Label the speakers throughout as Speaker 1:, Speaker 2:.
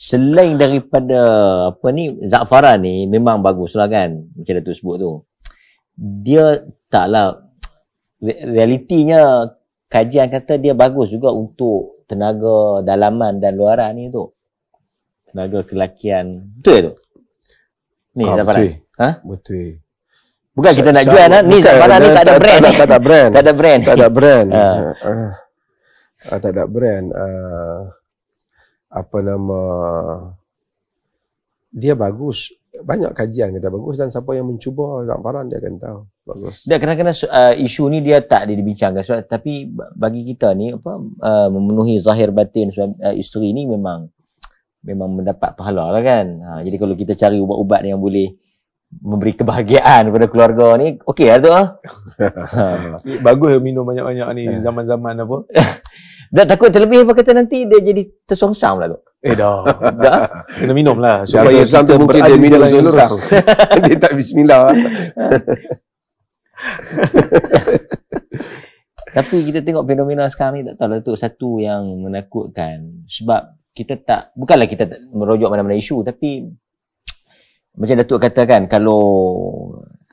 Speaker 1: selain daripada apa ni, za'faran ni memang bagus lah kan, macam Datuk sebut tu. Dia taklah, realitinya kajian kata dia bagus juga untuk tenaga dalaman dan luaran ni tu. Tenaga kelakian. Betul tu? Ni za'faran.
Speaker 2: Betul.
Speaker 1: Ha?
Speaker 2: Betul.
Speaker 1: Bukan kita nak jual ni za'faran ni tak ada brand.
Speaker 2: Tak ada brand.
Speaker 1: Tak ada brand.
Speaker 2: Tak ada brand. Tak ada brand. Apa nama, dia bagus. Banyak kajian kata bagus, dan siapa yang mencuba za'faran dia akan tahu bagus.
Speaker 1: Dan kadang-kadang isu ni dia tak dibincangkan, tapi bagi kita ni apa, memenuhi zahir batin isteri ni memang mendapat pahala lah kan. Jadi kalau kita cari ubat-ubat yang boleh memberi kebahagiaan kepada keluarga ni, okey lah tu.
Speaker 2: Bagus minum banyak-banyak ni zaman-zaman apa.
Speaker 1: Dan takut terlebih apa kata nanti dia jadi tersongsam lah tu.
Speaker 2: Dah.
Speaker 1: Dah.
Speaker 2: Kena minum lah.
Speaker 1: Supaya
Speaker 2: Supaya
Speaker 1: kita
Speaker 2: mungkin dia minum lurus.
Speaker 3: Dia tak bismillah.
Speaker 1: Tapi kita tengok fenomena sekarang ni, tak tahu lah tu satu yang menakutkan. Sebab kita tak, bukanlah kita tak merujuk mana-mana isu, tapi macam Datuk kata kan, kalau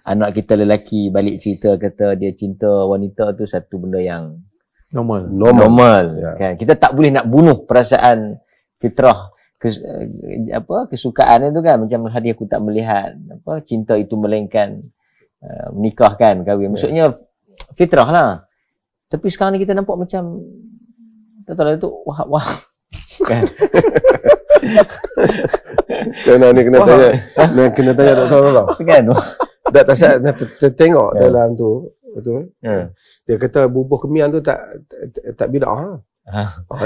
Speaker 1: anak kita lelaki balik cerita kata dia cinta wanita tu satu benda yang normal.
Speaker 2: Ya.
Speaker 1: Kan? Kita tak boleh nak bunuh perasaan fitrah kesukaan itu kan. Macam tadi aku tak melihat apa cinta itu melainkan menikah kan, kahwin. Maksudnya fitrah lah. Tapi sekarang ni kita nampak macam tak tahu lah tu wah kan.
Speaker 3: Kena kena tanya doktor tau.
Speaker 1: Kan.
Speaker 3: Tak tengok dalam tu. Betul. Dia kata bubuh kemian tu tak bidah.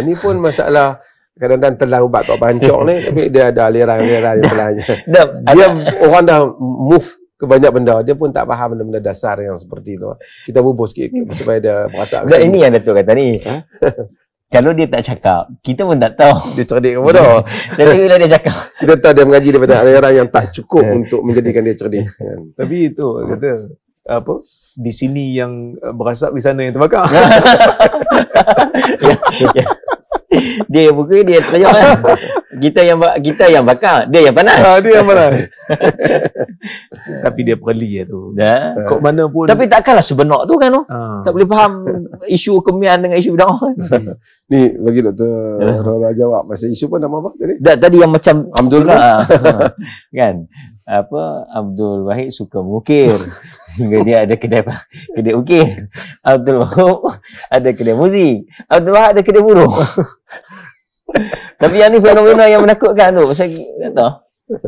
Speaker 3: Ni pun masalah kadang-kadang telan ubat tak bancok ni, tapi dia ada aliran-aliran yang telannya. Dia orang dah move ke banyak benda, dia pun tak faham benda-benda dasar yang seperti tu. Kita bubuh sikit supaya dia merasa.
Speaker 1: Ini yang Datuk kata ni. Kalau dia tak cakap, kita pun tak tahu
Speaker 3: dia cerdik ke bodoh.
Speaker 1: Tapi bila dia cakap,
Speaker 3: kita tahu dia mengaji daripada aliran yang tak cukup untuk menjadikan dia cerdik.
Speaker 2: Tapi itu kata apa, di sini yang berasap, di sana yang terbakar.
Speaker 1: Dia yang buka, dia terjauh kan. Kita yang bakar, dia yang panas.
Speaker 2: Dia yang panas. Tapi dia perli tu. Kok mana pun.
Speaker 1: Tapi takkanlah sebenar tu kan. Tak boleh faham isu kemian dengan isu bid'ah kan.
Speaker 3: Ni bagi Dr. Rara jawab masa isu pun nama apa tadi?
Speaker 1: Tadi yang macam
Speaker 3: Abdul
Speaker 1: kan. Apa, Abdul Wahid suka mengukir sehingga dia ada kedai ukir. Abdul Wahab ada kedai muzik. Abdul Wahab ada kedai buruh. Tapi yang ni fenomena yang menakutkan tu. Pasal tak tahu.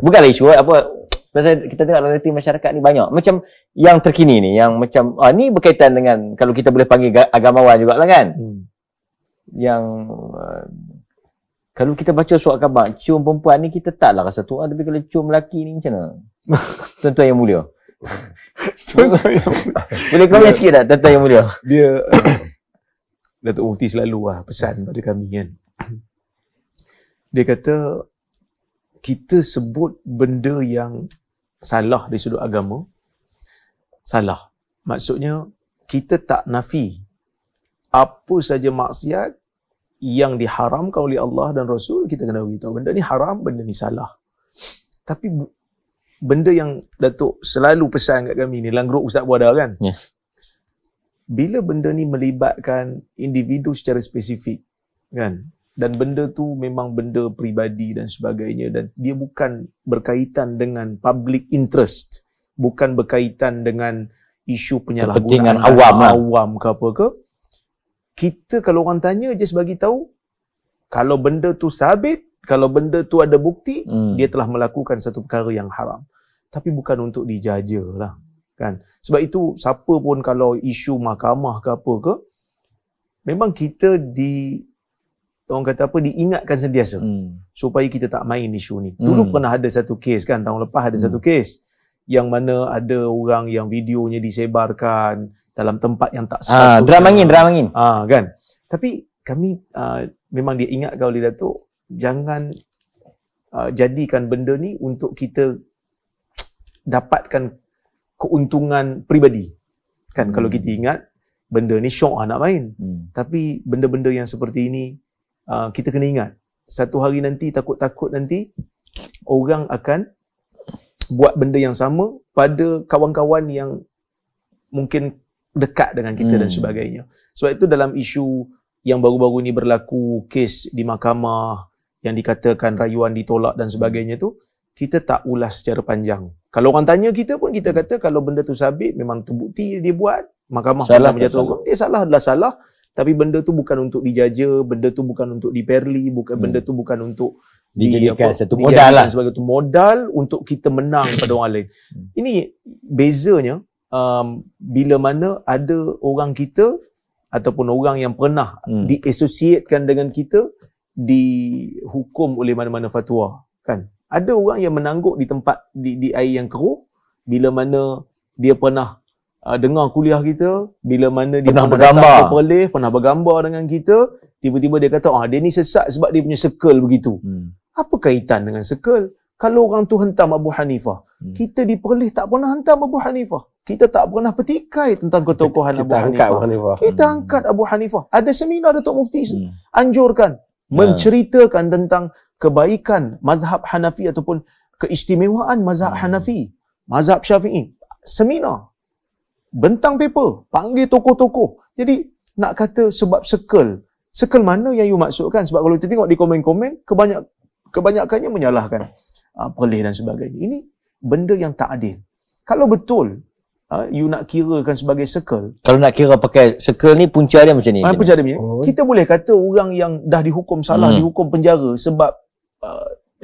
Speaker 1: Bukanlah isu apa. Pasal kita tengok realiti masyarakat ni banyak. Macam yang terkini ni, yang macam ni berkaitan dengan, kalau kita boleh panggil agamawan jugalah kan. Yang kalau kita baca surat khabar, cium perempuan ni kita taklah rasa tu. Tapi kalau cium lelaki ni macam mana? Tuan-tuan yang mulia. Boleh komen sikit tak tuan-tuan yang mulia?
Speaker 2: Dia Datuk Mufti selalu pesan pada kami kan. Dia kata kita sebut benda yang salah dari sudut agama, salah. Maksudnya kita tak nafi apa saja maksiat yang diharamkan oleh Allah dan Rasul, kita kena beritahu benda ni haram, benda ni salah. Tapi benda yang Datuk selalu pesan kat kami ni, dalam grup Ustaz Buada kan, bila benda ni melibatkan individu secara spesifik kan, dan benda tu memang benda peribadi dan sebagainya, dan dia bukan berkaitan dengan public interest, bukan berkaitan dengan isu penyalahgunaan awam ke apa ke, kita kalau orang tanya just bagi tahu, kalau benda tu sabit, kalau benda tu ada bukti, dia telah melakukan satu perkara yang haram. Tapi bukan untuk dijaja lah kan. Sebab itu siapa pun kalau isu mahkamah ke apa ke, memang kita orang kata apa, diingatkan sentiasa supaya kita tak main isu ni. Dulu pernah ada satu kes kan, tahun lepas ada satu kes yang mana ada orang yang videonya disebarkan dalam tempat yang tak sepatutnya. Drama angin. Kan. Tapi kami memang dia ingatkan oleh Datuk, jangan jadikan benda ni untuk kita dapatkan keuntungan peribadi. Kan kalau kita ingat benda ni syok nak main. Tapi benda-benda yang seperti ini kita kena ingat satu hari nanti takut-takut nanti orang akan buat benda yang sama pada kawan-kawan yang mungkin dekat dengan kita dan sebagainya. Sebab itu dalam isu yang baru-baru ni berlaku, kes di mahkamah yang dikatakan rayuan ditolak dan sebagainya tu, kita tak ulas secara panjang. Kalau orang tanya kita pun, kita kata kalau benda tu sabit, memang terbukti dia buat, mahkamah
Speaker 1: salah
Speaker 2: menjatuhkan, dia salah adalah salah, tapi benda tu bukan untuk dijaja, benda tu bukan untuk diperli, benda tu bukan untuk
Speaker 1: dijadikan satu modal lah,
Speaker 2: sebagai modal untuk kita menang pada orang lain. Ini bezanya bila mana ada orang kita ataupun orang yang pernah diasosiatkan dengan kita dihukum oleh mana-mana fatwa, kan? Ada orang yang menangguk di tempat di air yang keruh bila mana dia pernah dengar kuliah kita, bila mana dia pernah bergambar ke Perlis, pernah bergambar dengan kita, tiba-tiba dia kata dia ni sesat sebab dia punya circle begitu. Apa kaitan dengan circle? Kalau orang tu hentam Abu Hanifah, kita di Perlis tak pernah hentam Abu Hanifah. Kita tak pernah petikai tentang ketokohan Abu Hanifah. Kita angkat Abu Hanifah. Ada seminar Datuk Mufti anjurkan, menceritakan tentang kebaikan mazhab Hanafi ataupun keistimewaan mazhab Hanafi, mazhab Syafi'i. Seminar, bentang paper, panggil tokoh-tokoh. Jadi nak kata sebab circle mana yang you maksudkan? Sebab kalau kita tengok di komen-komen, kebanyakannya menyalahkan Perlis dan sebagainya. Ini benda yang tak adil. Kalau betul you nak kirakan sebagai circle,
Speaker 1: kalau nak kira pakai circle ni, punca dia macam ni.
Speaker 2: Punca dia macam ni. Kita boleh kata orang yang dah dihukum salah, dihukum penjara sebab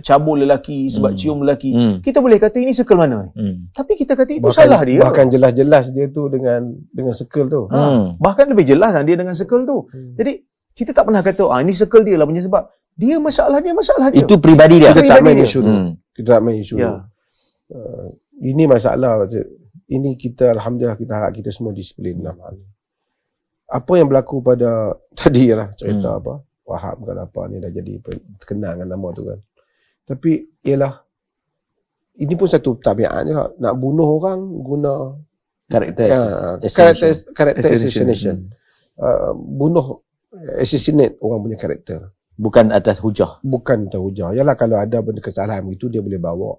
Speaker 2: cabul lelaki, sebab cium lelaki, kita boleh kata ini circle mana ni. Tapi kita kata itu salah dia.
Speaker 3: Bahkan jelas-jelas dia tu dengan circle tu.
Speaker 2: Bahkan lebih jelas dia dengan circle tu. Jadi kita tak pernah kata ini circle dia lah punya sebab dia masalah dia.
Speaker 1: Itu peribadi dia.
Speaker 3: Kita tak main isu tu. Kita tak main isu tu. Ini masalah. Ini kita, alhamdulillah, kita harap kita semua disiplin dalam hal ni. Apa yang berlaku pada tadi lah cerita Wahab kan apa ni dah jadi terkenal dengan nama tu kan. Tapi ialah ini pun satu tabiat je, nak bunuh orang guna
Speaker 1: karakter
Speaker 3: assassination. Assassinate orang punya karakter.
Speaker 1: Bukan atas hujah.
Speaker 3: Bukan atas hujah. Yalah, kalau ada benda kesalahan begitu dia boleh bawa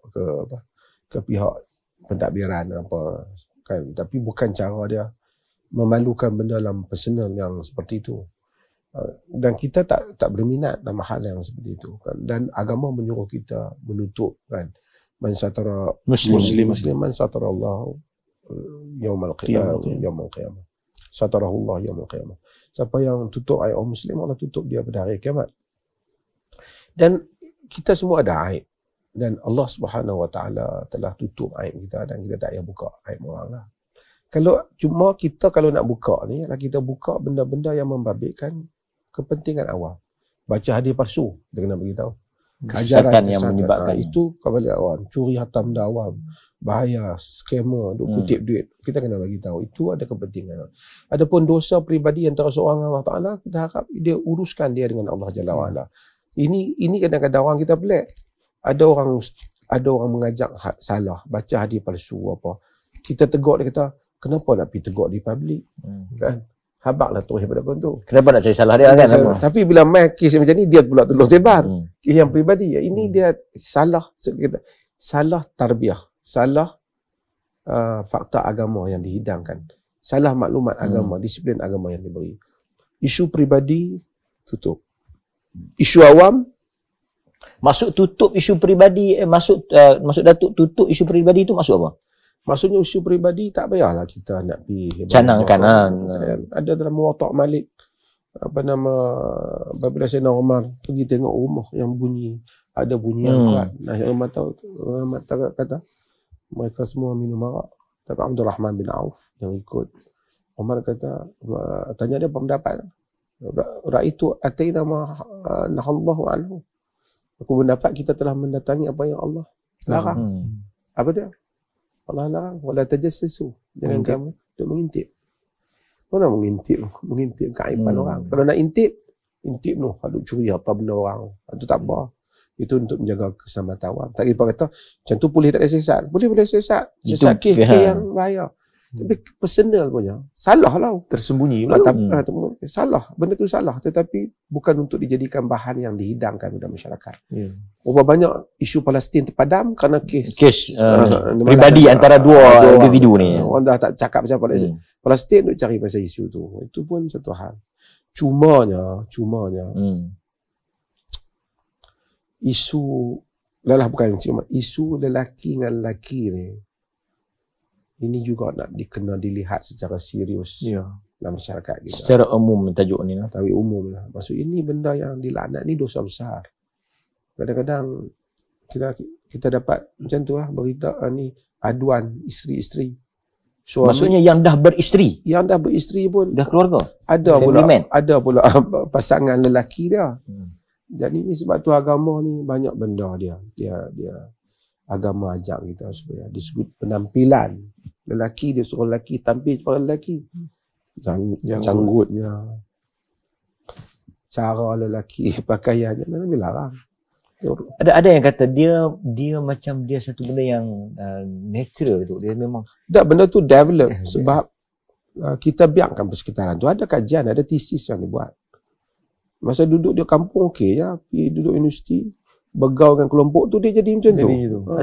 Speaker 3: ke pihak pentadbiran apa kan, tapi bukan cara dia memalukan benda dalam personal yang seperti itu. Dan kita tak berminat dalam hal yang seperti itu kan. Dan agama menyuruh kita menutup kan, man satara musliman satara Allah yaumul qiyamah. Satarahullah yaumul qiyamah. Siapa yang tutup aib orang muslim, Allah tutup dia pada hari kiamat. Dan kita semua ada aib. Dan Allah Subhanahu Wa Taala telah tutup aib kita dan kita tak payah buka aib orang lah. Cuma kita kalau nak buka ni, kita buka benda-benda yang membabitkan kepentingan awam. Baca hadis palsu, dia kena beritahu.
Speaker 1: Kesesatan yang menyebabkan
Speaker 3: itu kebalik awam, curi harta benda awam, bahaya, scammer, duk kutip duit, kita kena bagi tahu. Itu ada kepentingan. Adapun dosa peribadi antara seorang dengan Allah Taala, kita harap dia uruskan dia dengan Allah Jalla wa Ala. Ini kadang-kadang orang kita pelik. Ada orang mengajak salah, baca hadis palsu apa. Kita tegur dia, kata, kenapa nak pergi tegur di public? Kan? Habaklah terus daripada kau tu.
Speaker 1: Kenapa nak cari salah dia kan?
Speaker 3: Tapi bila main kes macam ni, dia pula tolong sebar. Kes yang peribadi. Ini dia salah tarbiyah, salah fakta agama yang dihidangkan, salah maklumat agama, disiplin agama yang diberi. Isu peribadi tutup. Isu awam,
Speaker 1: maksud tutup isu peribadi, maksud Datuk tutup isu peribadi itu maksud apa?
Speaker 3: Maksudnya isu peribadi tak payahlah kita nak pergi
Speaker 1: canangkan.
Speaker 3: Ada dalam Muwatta' Malik, apabila Sayyidina Umar pergi tengok rumah yang bunyi, ada bunyi yang kuat. Umar kata mereka semua minum arak. Tapi Abdul Rahman bin Auf yang ikut, Umar kata, tanya dia apa pendapat. Ra'aitu ataina ma nahallahu anhu. Aku mendapat kita telah mendatangi apa yang Allah larang. Apa dia? Allah larang, wala tajassasu. Jangan kamu duk mengintip. Kau nak mengintip keaiban orang. Kalau nak intip tu, duk curi apa benda orang. Itu tak apa. Itu untuk menjaga keselamatan awam. Tak kira kata macam tu boleh tak ada sesat. Boleh sesat. Sesat kes yang bahaya. Tapi personal punya, salah lah.
Speaker 2: Tersembunyi pula.
Speaker 3: Salah, benda tu salah. Tetapi bukan untuk dijadikan bahan yang dihidangkan kepada masyarakat.
Speaker 2: Yeah.
Speaker 3: Berapa banyak isu Palestin terpadam kerana kes
Speaker 1: pribadi antara dua individu ni.
Speaker 3: Orang dah tak cakap pasal Palestin. Palestin duk cari pasal isu tu. Itu pun satu hal. Cumanya isu bukan cuma isu lelaki dengan lelaki ni, ini juga nak dilihat secara serius dalam masyarakat kita.
Speaker 1: Secara umum tajuk ni lah.
Speaker 3: Tapi umum lah. Maksud ini benda yang dilaknat ni dosa besar. Kadang-kadang kita dapat macam tu lah berita ni aduan isteri-isteri. Suami,
Speaker 1: maksudnya yang dah beristeri.
Speaker 3: Yang dah beristeri pun
Speaker 1: dah keluarga.
Speaker 3: Ada pula pasangan lelaki dia. Jadi ni sebab tu agama ni banyak benda dia agama ajak kita supaya disebut penampilan lelaki, dia suruh lelaki tampil seperti lelaki, janggutnya, cara lelaki pakaiannya memang dilarang.
Speaker 1: Ada yang kata dia macam dia satu benda yang natural tu, dia memang
Speaker 3: tak, benda tu develop sebab kita biarkan persekitaran tu, ada kajian, ada tesis yang dibuat. Masa duduk di kampung okey je, pergi duduk universiti, bergaul dengan kelompok tu, dia jadi macam tu.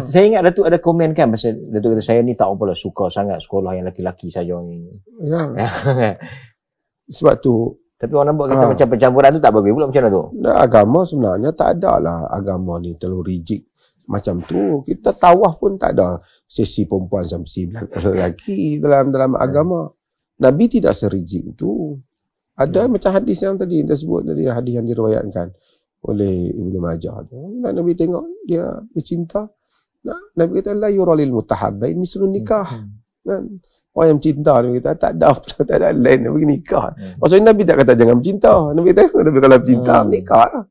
Speaker 1: Saya ingat Datuk ada komen kan pasal Datuk kata saya ni tak apalah suka sangat sekolah yang laki-laki saja ni.
Speaker 3: Ya. Sebab tu
Speaker 1: tapi orang nampak kata macam pencampuran tu tak bagus pula macam mana tu?
Speaker 3: Agama sebenarnya tak ada lah agama ni terlalu rigid macam tu. Kita tawaf pun tak ada sesi perempuan sampai sesi lelaki dalam agama. Nabi tidak serigid itu. Ada macam hadis yang tadi kita sebut tadi, hadis yang diriwayatkan oleh Ibnu Majah tu. Nabi tengok dia bercinta. Nabi kata la yuralil mutahabbain mislun nikah. Orang yang cinta Nabi kata tak ada lain Nabi nikah. Maksudnya Nabi tak kata jangan bercinta. Nabi kata Nabi kalau bercinta nikah lah.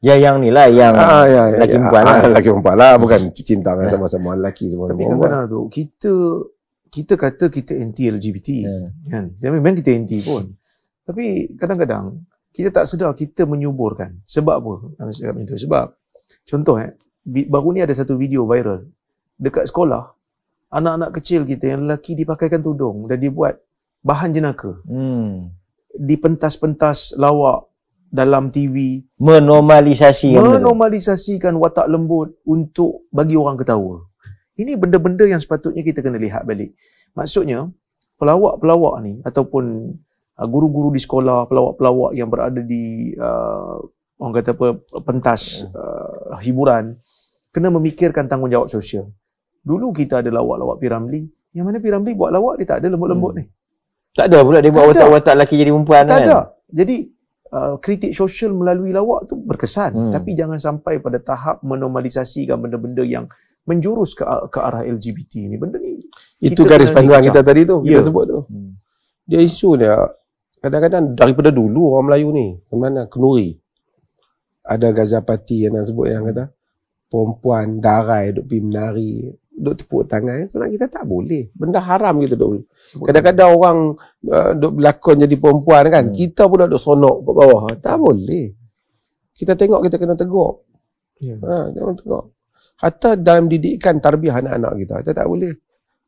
Speaker 1: Ya yang ni lah yang lelaki perempuan lah.
Speaker 3: Lelaki perempuan lah, bukan cinta dengan sama-sama lelaki semua.
Speaker 2: Tapi kadang-kadang tu kita kata kita anti LGBT kan. Dan memang kita anti pun. Tapi kadang-kadang kita tak sedar kita menyuburkan. Sebab apa? Sebab contoh baru ni ada satu video viral dekat sekolah, anak-anak kecil kita yang lelaki dipakaikan tudung dan dibuat bahan jenaka. Dipentas-pentas lawak dalam TV, menormalisasikan watak lembut untuk bagi orang ketawa. Ini benda-benda yang sepatutnya kita kena lihat balik. Maksudnya pelawak-pelawak ni ataupun guru-guru di sekolah, pelawak-pelawak yang berada di orang kata apa, pentas hiburan, kena memikirkan tanggungjawab sosial. Dulu kita ada lawak-lawak P. Ramlee, yang mana P. Ramlee buat lawak dia tak ada lembut-lembut ni.
Speaker 1: Tak ada pula dia buat watak-watak lelaki jadi perempuan
Speaker 2: tak kan. Tak ada. Jadi kritik sosial melalui lawak tu berkesan, tapi jangan sampai pada tahap menormalisasikan benda-benda yang menjurus ke arah LGBT ni. Benda ni
Speaker 3: itu garis panduan kita tadi tu, kita sebut tu. Dia isu dia kadang-kadang daripada dulu orang Melayu ni, mana Kenuri. Ada Gazapati yang nak sebut yang kata perempuan darai duk pergi menari, duk tepuk tangan. Sebenarnya kita tak boleh. Benda haram kita duk. Kadang-kadang orang duk berlakon jadi perempuan kan, kita pula duk sonok kat bawah. Tak boleh. Kita tengok kita kena tegur. Jangan tegur. Hatta dalam didikan tarbiyah anak-anak kita tak boleh.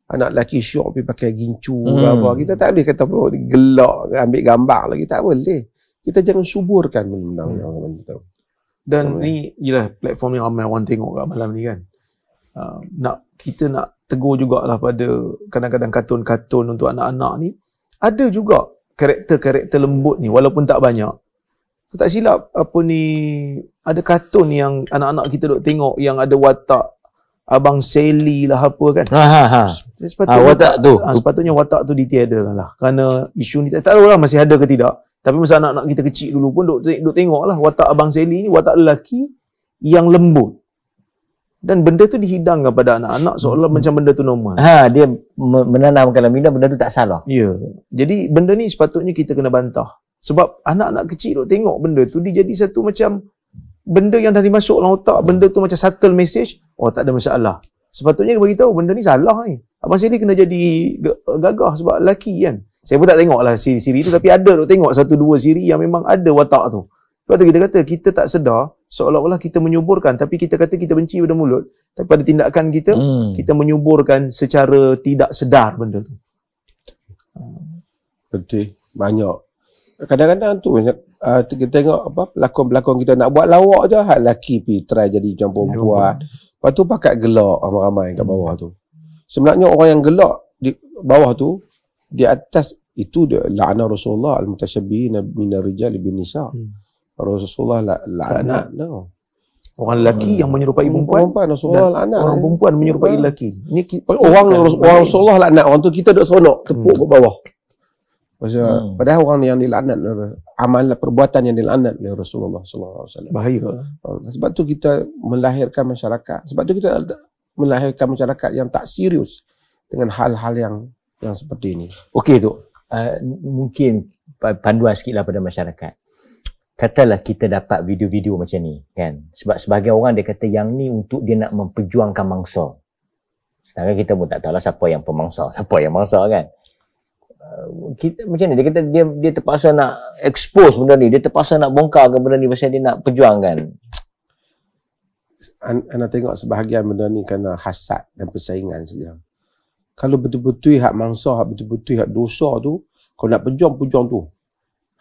Speaker 3: Anak lelaki syok pergi pakai gincu apa. Kita tak boleh kata bro gelak ambil gambar lagi, tak boleh. Kita jangan suburkan benda-benda yang macam tu.
Speaker 2: Dan ni ialah platform yang ramai orang tengok kat malam ni kan. Kita nak tegur jugalah pada kadang-kadang kartun-kartun untuk anak-anak ni. Ada juga karakter-karakter lembut ni walaupun tak banyak. Aku tak silap apa ni, ada kartun yang anak-anak kita duk tengok yang ada watak Abang Sally lah apa kan. Sepatutnya watak tu ditiadakan lah. Kerana isu ni tak tahu lah masih ada ke tidak. Tapi masa anak-anak kita kecil dulu pun duk tengok lah watak Abang Sally ni watak lelaki yang lembut. Dan benda tu dihidangkan pada anak-anak seolah macam benda tu normal.
Speaker 1: Dia menanamkan dalam benda tu tak salah.
Speaker 2: Ya. Jadi benda ni sepatutnya kita kena bantah. Sebab anak-anak kecil duk tengok benda tu, dia jadi satu macam benda yang dah dimasuk dalam otak, benda tu macam subtle message, tak ada masalah. Sepatutnya dia beritahu benda ni salah ni. Abang Sally kena jadi gagah sebab lelaki kan. Saya pun tak tengok lah siri-siri tu, tapi ada duk tengok 1-2 siri yang memang ada watak tu. Sebab tu kita kata, kita tak sedar, seolah-olah kita menyuburkan, tapi kita kata kita benci pada mulut, tapi pada tindakan kita, kita menyuburkan secara tidak sedar benda tu.
Speaker 3: Betul. Banyak. Kadang-kadang tu kita tengok apa pelakon-pelakon kita nak buat lawak je, hak lelaki pergi try jadi macam perempuan. Lepas tu pakat gelak ramai-ramai kat bawah tu. Sebenarnya orang yang gelak di bawah tu, di atas itu dia la'ana Rasulullah al-mutasyabbihin minar rijal bin nisa. Rasulullah laknat tau.
Speaker 2: Orang lelaki yang menyerupai perempuan,
Speaker 3: Rasulullah laknat.
Speaker 2: Orang perempuan menyerupai lelaki. Ini
Speaker 3: orang Rasulullah laknat, orang tu kita duduk seronok tepuk ke bawah. Padahal orang yang dilaknat, amalan perbuatan yang dilaknat oleh Rasulullah sallallahu alaihi wasallam.
Speaker 2: Bahaya.
Speaker 3: Sebab tu kita melahirkan masyarakat. Sebab tu kita melahirkan masyarakat yang tak serius dengan hal-hal yang seperti ini.
Speaker 1: Okey tu. Mungkin panduan sikitlah pada masyarakat. Katalah kita dapat video-video macam ni kan. Sebab sebahagian orang dia kata yang ni untuk dia nak memperjuangkan mangsa. Sedangkan kita pun tak tahulah siapa yang pemangsa, siapa yang mangsa kan. Kita macam ni dia kata dia terpaksa nak expose benda ni, dia terpaksa nak bongkar ke benda ni pasal dia nak perjuangkan.
Speaker 3: Anda tengok sebahagian benda ni kerana hasad dan persaingan saja. Kalau betul-betul hak mangsa, hak betul-betul hak dosa tu, kau nak perjuang tu.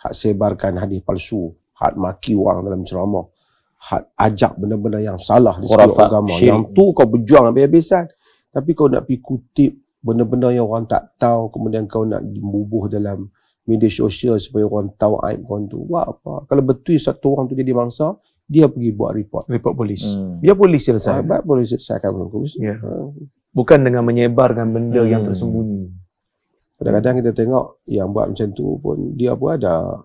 Speaker 3: Hak sebarkan hadis palsu, hak maki orang dalam ceramah, hak ajak benda-benda yang salah di segi agama. Yang tu kau berjuang habis-habisan. Tapi kau nak pergi kutip benda-benda yang orang tak tahu, kemudian kau nak bubuh dalam media sosial supaya orang tahu aib orang tu. Wah apa? Kalau betul satu orang tu jadi mangsa, dia pergi buat report
Speaker 2: polis. Biar polis selesai.
Speaker 3: Polis selesaikan benda.
Speaker 2: Ya. Bukan dengan menyebarkan benda yang tersembunyi.
Speaker 3: Kadang-kadang kita tengok yang buat macam tu pun dia pun ada.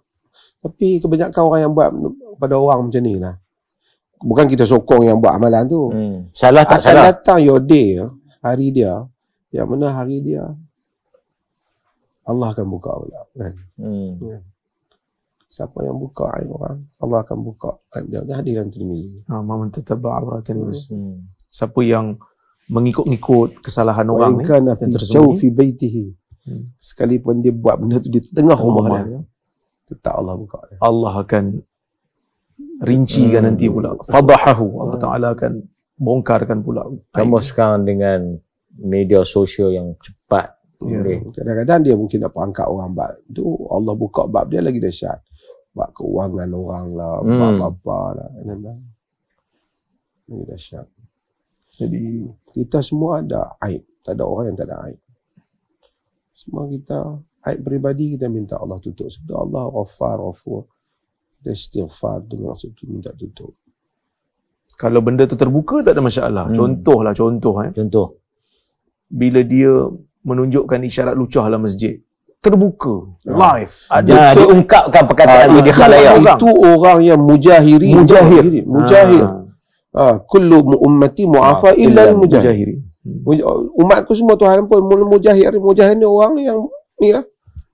Speaker 3: Tapi kebanyakan orang yang buat pada orang macam ni lah. Bukan kita sokong yang buat amalan tu.
Speaker 1: Salah tak salah.
Speaker 3: Datang your day, hari dia. Yang mana hari dia Allah akan buka pula kan. Siapa yang buka aib orang, Allah akan buka aib dia. Hadis dalam Tirmizi.
Speaker 2: Man tatabba'a awratin nas. Siapa yang mengikut-ikut kesalahan orang ni
Speaker 3: yang tersembunyi fi baitihi. Sekalipun dia buat benda tu di tengah rumah dia, tetap Allah buka dia.
Speaker 2: Allah akan rincikan nanti pula. Fadahahu. Allah Ta'ala akan bongkarkan pula.
Speaker 1: Kamu sekarang dengan media sosial yang cepat.
Speaker 3: Kadang-kadang dia mungkin nak angkat orang bab tu, Allah buka bab dia lagi dahsyat. Bab keuangan orang lah, bab apa lah. Lagi dahsyat. Jadi kita semua ada aib. Tak ada orang yang tak ada aib. Semua kita aib peribadi kita minta Allah tutup. Sebab Allah Ghaffar, Ghafur. Kita istighfar dengan maksud tu minta tutup.
Speaker 2: Kalau benda tu terbuka tak ada masalah. Contoh. Bila dia menunjukkan isyarat lucah dalam masjid, terbuka, live,
Speaker 1: ada diungkapkan perkataan di khalayak.
Speaker 3: Itu orang yang mujahir. Kullu ummati mu'afa illa al-mujahirin. Umatku semua Tuhan pun mujahir. Mujahir ni orang yang ni lah.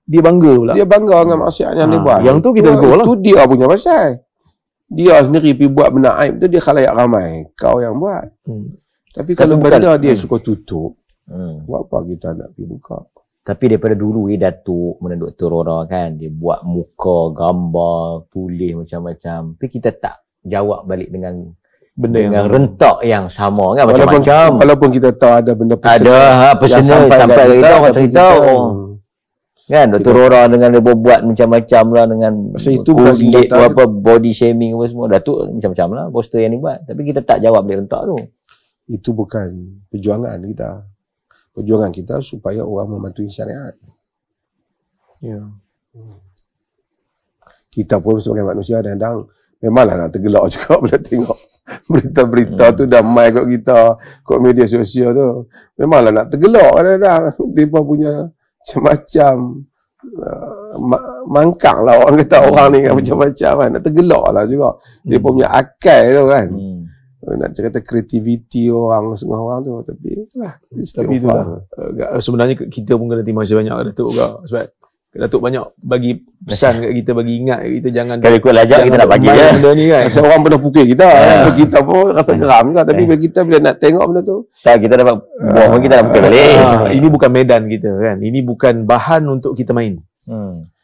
Speaker 2: Dia bangga pula.
Speaker 3: Dia bangga dengan maksiat yang dia buat.
Speaker 2: Yang tu kita tegur lah.
Speaker 3: Itu dia punya pasal. Dia sendiri pergi buat benda aib tu, dia khalayak ramai. Kau yang buat. Tapi kalau benda dia suka tutup, buat apa kita nak pergi buka?
Speaker 1: Tapi daripada dulu Datuk mana Dr. Rora kan, dia buat muka, gambar, tulis macam-macam. Tapi kita tak jawab balik dengan benda yang rentak yang sama kan, macam-macam.
Speaker 3: Walaupun kita tahu ada benda
Speaker 1: personal. Personal sampai kita orang cerita. Kan Dr. Rora dengan dia buat macam-macam lah, dengan kulit apa, body shaming apa semua. Datuk macam-macam lah poster yang dibuat. Tapi kita tak jawab balik rentak tu.
Speaker 3: Itu bukan perjuangan kita. Perjuangan kita supaya orang mematuhi syariat. Kita pun sebagai manusia kadang-kadang memanglah nak tergelak juga bila tengok berita-berita tu dah mai kat kita, kat media sosial tu. Memanglah nak tergelak kadang-kadang. Mereka punya macam-macam mangkang lah orang kata orang ni kan, macam-macam kan. Nak tergelak lah juga. Dia punya akal tu kan. Nak cerita kreativiti orang, semua orang tu. Tapi
Speaker 2: itulah. Sebenarnya kita pun kena terima kasih banyak kat Datuk juga. Sebab Datuk banyak bagi pesan kat kita, bagi ingat kat kita, jangan
Speaker 1: kalau ikut lajak kita nak bagi je
Speaker 2: benda ni kan.
Speaker 3: Pasal orang pernah pukul kita, kita pun rasa geram juga. Tapi bila kita bila nak tengok benda tu,
Speaker 1: tak, kita dapat buah pun kita nak pukul balik.
Speaker 2: Ini bukan medan kita kan. Ini bukan bahan untuk kita main.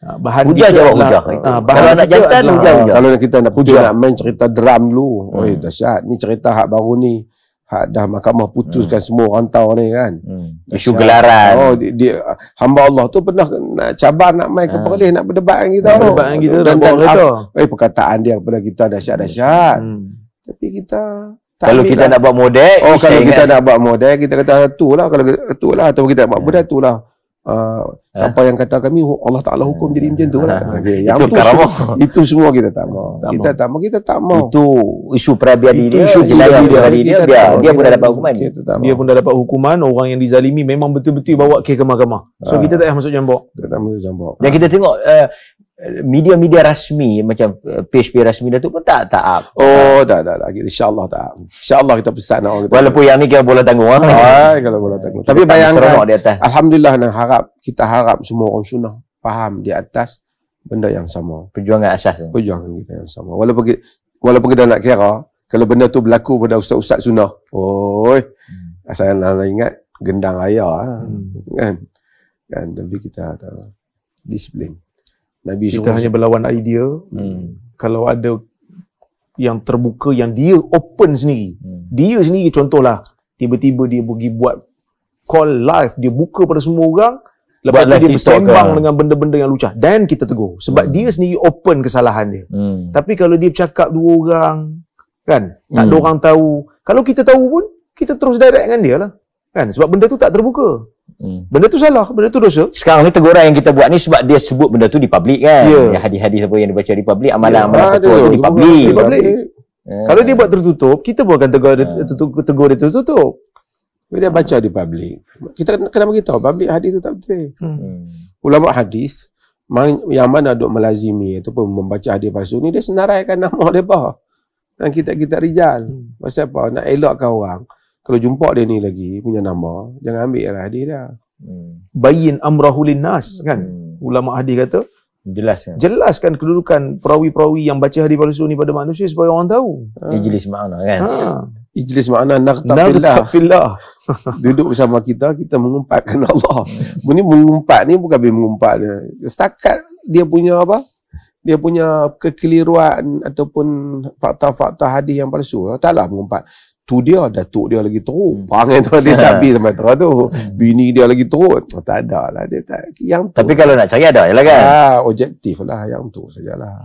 Speaker 2: Bahan
Speaker 1: hujah jawab hujah. Kalau nak jantan hujah.
Speaker 3: Kalau kita nak puja nak main cerita drum dulu. Dahsyat. Ni cerita hak baru ni. dah mahkamah putuskan semua orang tahu ni kan.
Speaker 1: Isu gelaran.
Speaker 3: Dia hamba Allah tu pernah nak cabar nak mai ke Perlis nak berdebat dengan kita.
Speaker 2: Berdebat dengan kita dan
Speaker 3: perkataan dia kepada kita dahsyat-dahsyat. Tapi kita
Speaker 1: kalau kita nak buat model,
Speaker 3: kalau kita nak buat model, kita kata itulah, kalau itulah, atau kita nak buat model itulah. Siapa yang kata kami Allah Ta'ala hukum jadi macam tu lah.
Speaker 1: Itu karamah.
Speaker 3: Itu semua kita tak mau. Kita tak mau.
Speaker 1: Itu isu perabadi dia, jenayah perabadi dia pun dah dapat hukuman.
Speaker 2: Dia pun dah dapat hukuman. Orang yang dizalimi memang betul-betul bawa ke mahkamah. So kita tak payah masuk jambak.
Speaker 1: Dan kita tengok media-media rasmi macam page rasmi dah tu pun tak up.
Speaker 3: Dah. InsyaAllah tak. InsyaAllah kita pesan orang.
Speaker 1: Walaupun yang ni kita bola tanggung.
Speaker 3: Kalau bola tanggung. Tapi bayangkan,
Speaker 1: di atas.
Speaker 3: Alhamdulillah kita harap semua orang sunnah faham di atas benda yang sama.
Speaker 1: Perjuangan asas.
Speaker 3: Perjuangan kita yang sama. Walaupun kita nak kira, kalau benda tu berlaku pada ustaz-ustaz sunnah, saya nak ingat gendang ayah. Kan? Tapi kita tak disiplin. Nabi
Speaker 2: kita hanya berlawan idea. Kalau ada yang terbuka, yang dia open sendiri, dia sendiri contohlah, tiba-tiba dia pergi buat call live, dia buka pada semua orang, lepas tu dia bersembang dengan benda-benda yang lucah, dan kita tegur sebab dia sendiri open kesalahan dia. Tapi kalau dia bercakap dua orang kan, tak ada orang tahu, kalau kita tahu pun kita terus direct dengan dia lah kan, sebab benda tu tak terbuka. Benda tu salah, benda tu dosa.
Speaker 1: Sekarang ni teguran yang kita buat ni sebab dia sebut benda tu di public kan. Yang hadis-hadis apa yang dibaca di public, amalan-amalan ketua tu di public.
Speaker 2: Kalau dia buat tertutup, kita pun akan tegur dia tertutup.
Speaker 3: Dia baca di public. Kita kena beritahu public hadis tu tak betul. Ulama hadis yang mana duk melazimi ataupun membaca hadis palsu ni, dia senaraikan nama depa. Dan kita rijal. Pasal apa? Nak elakkan orang. Kalau jumpa dia ni lagi punya nama, jangan ambil lah hadis dia.
Speaker 2: Bayin amrahu linnas kan. Ulama hadis kata, jelaskan kedudukan perawi-perawi yang baca hadis palsu ni pada manusia supaya orang tahu.
Speaker 1: Ijlis makna kan.
Speaker 3: Ijlis makna naqtafillah. Duduk bersama kita mengumpatkan Allah. Ini mengumpat ni bukan mengumpat dia. Setakat dia punya apa? Dia punya kekeliruan ataupun fakta-fakta hadis yang palsu. Taklah mengumpat. Tu dia, datuk dia lagi teruk. Perangai tu dia tak habis sampai tu. Bini dia lagi teruk. Tak ada lah. Dia tak. Yang tu.
Speaker 1: Tapi kalau nak cari ada je lah kan.
Speaker 3: Objektif lah. Yang tu sajalah.